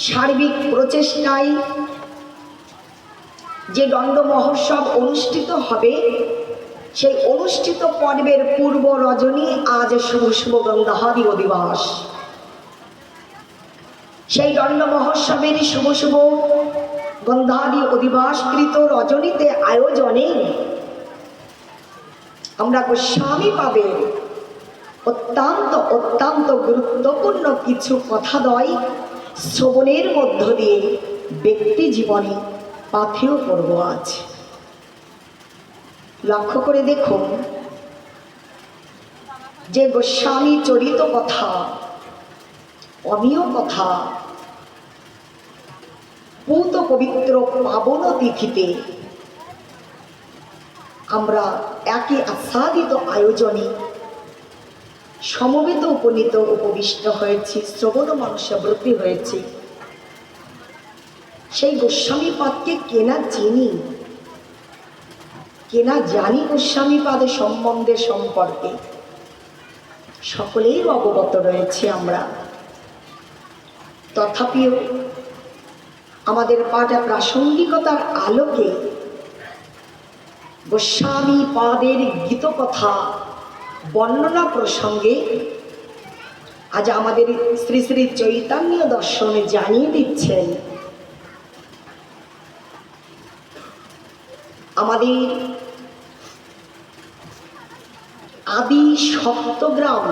সার্বিক প্রচেষ্টায় যে দণ্ড মহোৎসব অনুষ্ঠিত হবে, সেই অনুষ্ঠিত পর্বের পূর্ব রজনী আজ শুভ শুভ গন্ধাদি অধিবাস। সেই দণ্ড মহোৎসবের শুভ শুভ গন্ধাদি অধিবাসকৃত রজনীতে আয়োজনে আমরা গোস্বামী পাবে অত্যন্ত অত্যন্ত গুরুত্বপূর্ণ কিছু কথাদ্বয় শ্রবণের মধ্য দিয়ে ব্যক্তি জীবনে পাথেয় করব আজ। লক্ষ্য করে দেখুন যে গোস্বামী চরিত কথা, অমীয় কথা, পূত পবিত্র পাবন তিথিতে আমরা একই আস্বাদিত আয়োজনে সমবেত উপনীত উপবিষ্ট হয়েছি, শ্রবণ মানুষে ব্রতী হয়েছি। সেই গোস্বামী পাদকে কেনা চিনি, কেনা জানি গোস্বামী পাদের সম্বন্ধে সম্পর্কে সকলেই অবগত রয়েছে আমরা। তথাপিও আমাদের পাঠা প্রাসঙ্গিকতার আলোকে গোস্বামী পাদের গীতকথা বর্ণনা প্রসঙ্গে আজ আমাদের শ্রী শ্রী চৈতন্য দর্শনে জানিয়ে দিচ্ছেন আমাদের আদি সপ্তগ্রাম।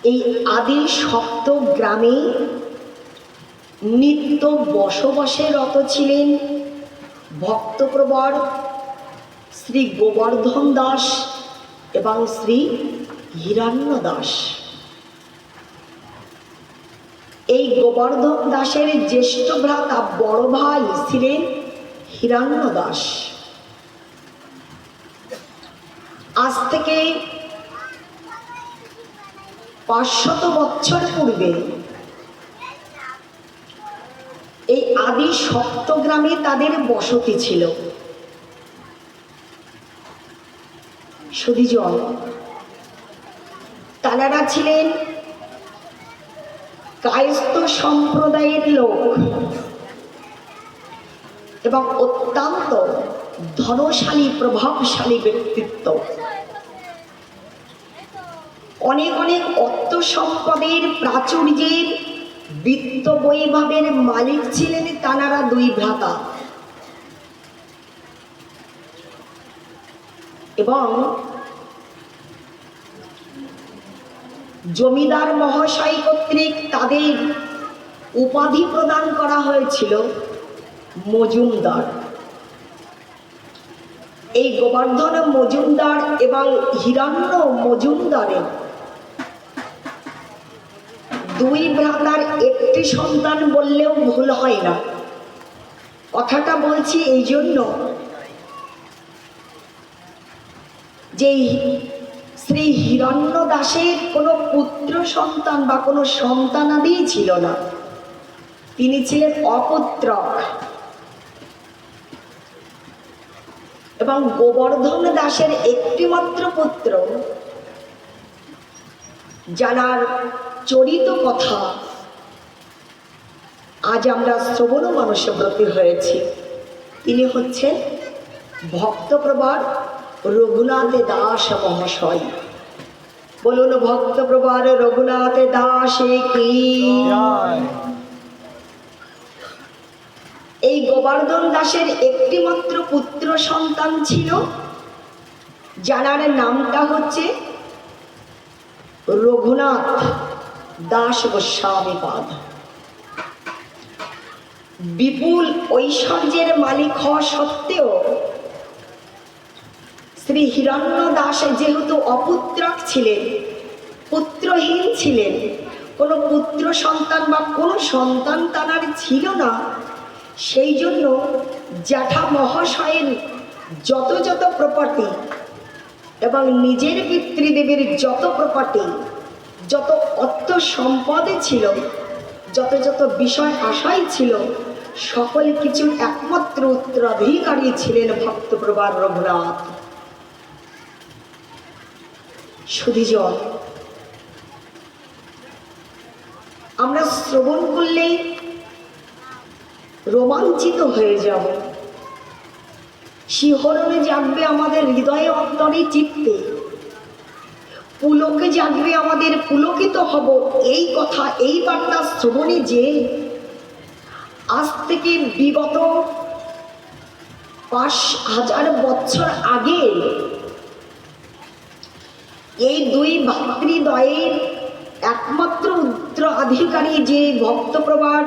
এই আদি সপ্তগ্রামে নিত্য বসবাসে রত ছিলেন ভক্তপ্রবর শ্রী গোবর্ধন দাস এবং শ্রী হিরণ্য দাস। এই গোবর্ধন দাসের জ্যেষ্ঠ ভ্রাতা বড় ভাই ছিলেন হিরণ্য দাস। আজ থেকে 500 বছর পূর্বে এই আদি সপ্তগ্রামে তাদের বসতি ছিল। সুধীজন, তারা ছিলেন কায়স্থ সম্প্রদায়ের লোক এবং অত্যন্ত ধনশালী প্রভাবশালী ব্যক্তিত্ব। অনেক অনেক অর্থ সম্পদের প্রাচুর্যের বিত্ত বৈভবের মালিক ছিলেন তানারা দুই ভ্রাতা। এবং জমিদার মহাশয় কর্তৃক তাদের উপাধি প্রদান করা হয়েছিল মজুমদার। এই গোবর্ধন মজুমদার এবং হিরণ্য মজুমদারের দুই ভ্রাতার একটি সন্তান বললেও ভুল হয় না। কথাটা বলছি এই জন্য যে শ্রী হিরণ্য দাসের কোনো পুত্র সন্তান বা কোনো সন্তানাদি ছিল না, তিনি ছিলেন অপুত্রক। এবং গোবর্ধন দাসের একটিমাত্র পুত্র, যার চরিত কথা আজ আমরা শ্রবণ মানুষে ব্রতী হয়েছি, তিনি হচ্ছেন ভক্তপ্রবর রঘুনাথ দাস মহাশয়। বলুন ভক্তপ্রবর রঘুনাথ দাস কি। এই গোবর্ধন দাসের একটিমাত্র পুত্র সন্তান ছিল, যার নামটা হচ্ছে রঘুনাথ দাস গোস্বামী পাদ। বিপুল ঐশ্বর্যের মালিক হওয়া সত্ত্বেও শ্রী হিরণ্য দাস যেহেতু অপুত্রক ছিলেন, পুত্রহীন ছিলেন, কোনো পুত্র সন্তান বা কোনো সন্তান তার ছিল না, সেই জন্য জ্যাঠা মহাশয়ের যত যত প্রপার্টি এবং নিজের পিতৃদেবের যত প্রপার্টি, যত অর্থ সম্পদে ছিল, যত যত বিষয় আশাই ছিল, সকল কিছুর একমাত্র উত্তরাধিকারী ছিলেন ভক্তপ্রবর রঘুনাথ। সুধীজন, আমরা শ্রবণ করলেই রোমাঞ্চিত হয়ে যাব, শিহরণে জাগবে আমাদের হৃদয়ে অন্তরে চিত্তে, পুলকে জাগবে আমাদের, পুলকিত হব এই কথা, এই বার্তা শ্রবণে যে আজ থেকে বিগত 5000 বছর আগে এই দুই ভাতৃদ্বয়ের একমাত্র উত্তরাধিকারী যে ভক্তপ্রবর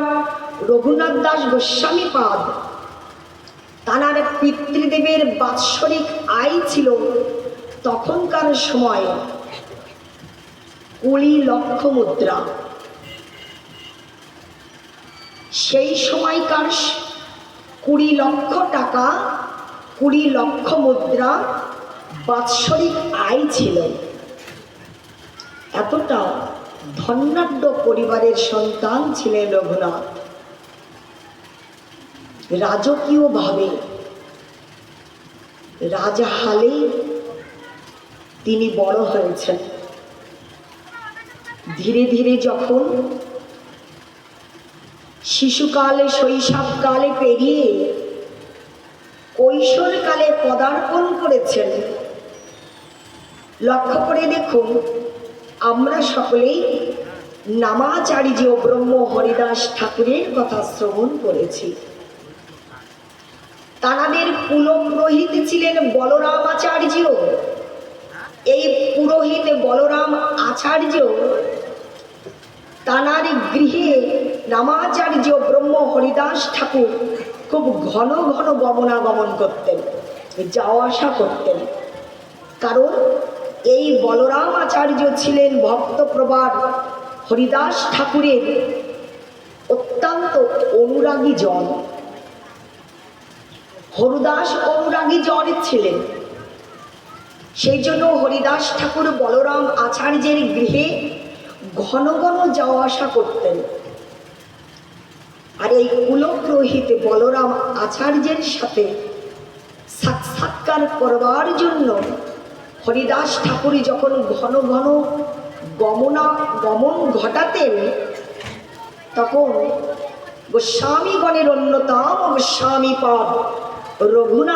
রঘুনাথ দাস গোস্বামী পাদ, তাঁর পিতৃদেবের বাৎসরিক আয় ছিল তখনকার সময় 20 লক্ষ মুদ্রা। সেই সময়কার 20 লক্ষ টাকা, 20 লক্ষ মুদ্রা বাৎসরিক আয় ছিল। এতটা ধনাঢ্য পরিবারের সন্তান ছিলেন রঘুনাথ। রাজকীয়ভাবে রাজাহালে তিনি বড় হয়েছেন। ধীরে ধীরে যখন শিশুকালে, শৈশবকালে পেরিয়ে কৈশোরকালে পদার্পণ করেছেন, লক্ষ্য করে দেখুন, আমরা সকলেই নামাচার্য ব্রহ্ম হরিদাস ঠাকুরের কথা শ্রবণ করেছি। তাঁদের কুলপুরোহিত ছিলেন বলরাম আচার্য। এই পুরোহিত বলরাম আচার্য তাঁর গৃহে নামাচার্য ব্রহ্ম হরিদাস ঠাকুর খুব ঘন ঘন গমনাগমন করতেন, যাওয়া আসা করতেন। কারণ এই বলরাম আচার্য ছিলেন ভক্তপ্রবর হরিদাস ঠাকুরের অত্যন্ত অনুরাগী জন। হরিদাস অনুরাগী জন ছিলেন, সেই জন্য হরিদাস ঠাকুর বলরাম আচার্যের গৃহে ঘন ঘন যাওয়া আসা করতেন। আর এই কুলপুরোহিত বলরাম আচার্যের সাথে সাক্ষাৎকার করবার জন্য হরিদাস ঠাকুর যখন ঘন ঘন গমন ঘটাতেন, তখন গোস্বামীগণের অন্যতম গোস্বামী পাদ রঘুনাথ